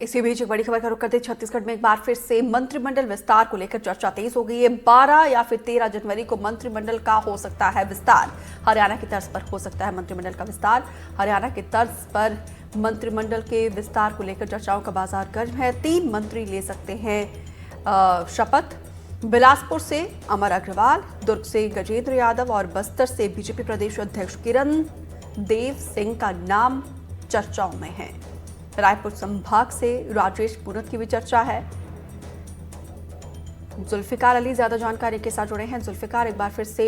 इसी बीच एक बड़ी खबर का रुख करते छत्तीसगढ़ में एक बार फिर से मंत्रिमंडल विस्तार को लेकर चर्चा तेज हो गई है। 12 या फिर 13 जनवरी को मंत्रिमंडल का हो सकता है विस्तार। हरियाणा की तर्ज पर हो सकता है मंत्रिमंडल का विस्तार। हरियाणा की तर्ज पर मंत्रिमंडल के विस्तार को लेकर चर्चाओं का बाजार गर्म है। 3 मंत्री ले सकते हैं शपथ। बिलासपुर से अमर अग्रवाल, दुर्ग से गजेंद्र यादव और बस्तर से बीजेपी प्रदेश अध्यक्ष किरण देव सिंह का नाम चर्चाओं में है। रायपुर संभाग से राजेश पूरत की भी चर्चा है। जुल्फिकार अली ज्यादा जानकारी के साथ जुड़े हैं। जुल्फिकार, एक बार फिर से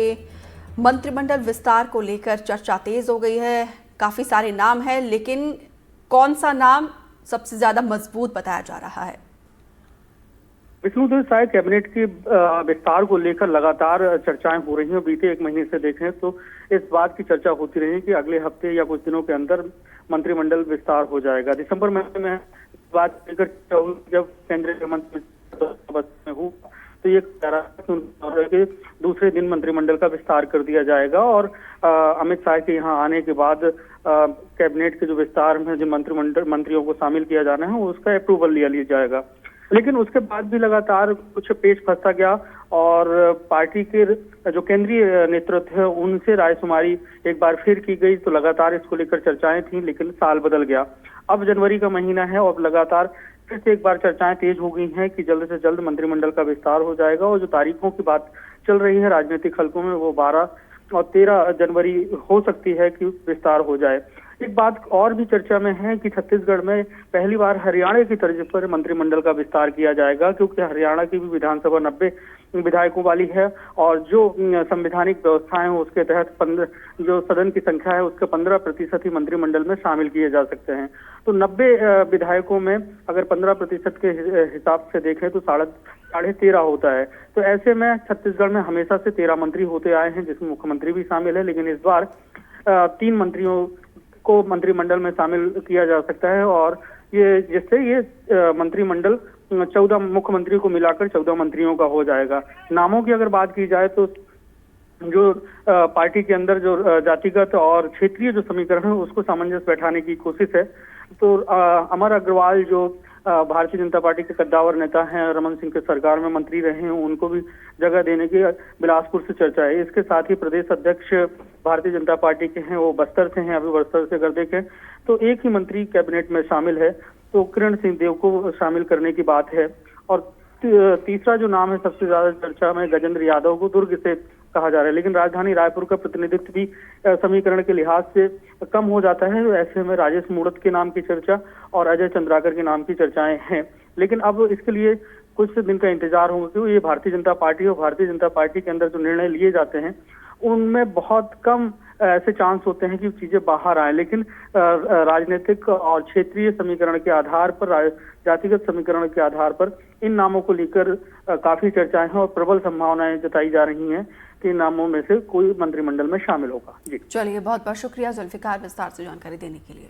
मंत्रिमंडल विस्तार को लेकर चर्चा तेज हो गई है। काफी सारे नाम हैं, लेकिन कौन सा नाम सबसे ज्यादा मजबूत बताया जा रहा है? विष्णुदेव साय कैबिनेट के विस्तार को लेकर लगातार चर्चाएं हो रही हैं। बीते 1 महीने से देखें तो इस बात की चर्चा होती रही कि अगले हफ्ते या कुछ दिनों के अंदर मंत्रिमंडल विस्तार हो जाएगा। दिसंबर महीने में बात लेकर जब केंद्रीय मंत्री में हुआ तो ये कि दूसरे दिन मंत्रिमंडल का विस्तार कर दिया जाएगा और अमित शाह के यहाँ आने के बाद कैबिनेट के जो विस्तार में जो मंत्रियों को शामिल किया जाना है उसका अप्रूवल लिया जाएगा। लेकिन उसके बाद भी लगातार कुछ पेच फंसता गया और पार्टी के जो केंद्रीय नेतृत्व है उनसे रायशुमारी एक बार फिर की गई तो लगातार इसको लेकर चर्चाएं थी, लेकिन साल बदल गया। अब जनवरी का महीना है और लगातार फिर से एक बार चर्चाएं तेज हो गई हैं कि जल्द से जल्द मंत्रिमंडल का विस्तार हो जाएगा और जो तारीखों की बात चल रही है राजनीतिक हलकों में वो 12 और 13 जनवरी हो सकती है कि विस्तार हो जाए। एक बात और भी चर्चा में है कि छत्तीसगढ़ में पहली बार हरियाणा की तर्ज पर मंत्रिमंडल का विस्तार किया जाएगा, क्योंकि हरियाणा की भी विधानसभा 90 विधायकों वाली है और जो संवैधानिक व्यवस्थाएं हैं उसके तहत 15 जो सदन की संख्या है उसके 15% ही मंत्रिमंडल में शामिल किए जा सकते हैं। तो 90 विधायकों में अगर 15% के हिसाब से देखें तो 13.5 होता है। तो ऐसे में छत्तीसगढ़ में हमेशा से 13 मंत्री होते आए हैं, जिसमें मुख्यमंत्री भी शामिल है, लेकिन इस बार 3 मंत्रियों को मंत्रिमंडल में शामिल किया जा सकता है और जिससे ये मंत्रिमंडल 14 मुख्यमंत्री को मिलाकर 14 मंत्रियों का हो जाएगा। नामों की अगर बात की जाए तो जो पार्टी के अंदर जो जातिगत और क्षेत्रीय जो समीकरण है उसको सामंजस्य बैठाने की कोशिश है। तो अमर अग्रवाल जो भारतीय जनता पार्टी के कद्दावर नेता हैं, रमन सिंह के सरकार में मंत्री रहे हैं, उनको भी जगह देने की बिलासपुर से चर्चा है। इसके साथ ही प्रदेश अध्यक्ष भारतीय जनता पार्टी के हैं वो बस्तर से हैं। अभी बस्तर से अगर देखें तो एक ही मंत्री कैबिनेट में शामिल है, तो किरण सिंह देव को शामिल करने की बात है। और तीसरा जो नाम है सबसे ज्यादा चर्चा में गजेंद्र यादव को दुर्ग से कहा जा रहा है, लेकिन राजधानी रायपुर का प्रतिनिधित्व भी समीकरण के लिहाज से कम हो जाता है। ऐसे में राजेश मूणत के नाम की चर्चा और अजय चंद्राकर के नाम की चर्चाएं हैं। लेकिन अब इसके लिए कुछ दिन का इंतजार होगा, क्योंकि ये भारतीय जनता पार्टी और भारतीय जनता पार्टी के अंदर जो निर्णय लिए जाते हैं उनमें बहुत कम ऐसे चांस होते हैं कि चीजें बाहर आए। लेकिन राजनीतिक और क्षेत्रीय समीकरण के आधार पर, जातिगत समीकरण के आधार पर इन नामों को लेकर काफी चर्चाएं हैं और प्रबल संभावनाएं जताई जा रही हैं कि इन नामों में से कोई मंत्रिमंडल में शामिल होगा। जी चलिए, बहुत बहुत शुक्रिया जुल्फिकार विस्तार से जानकारी देने के लिए।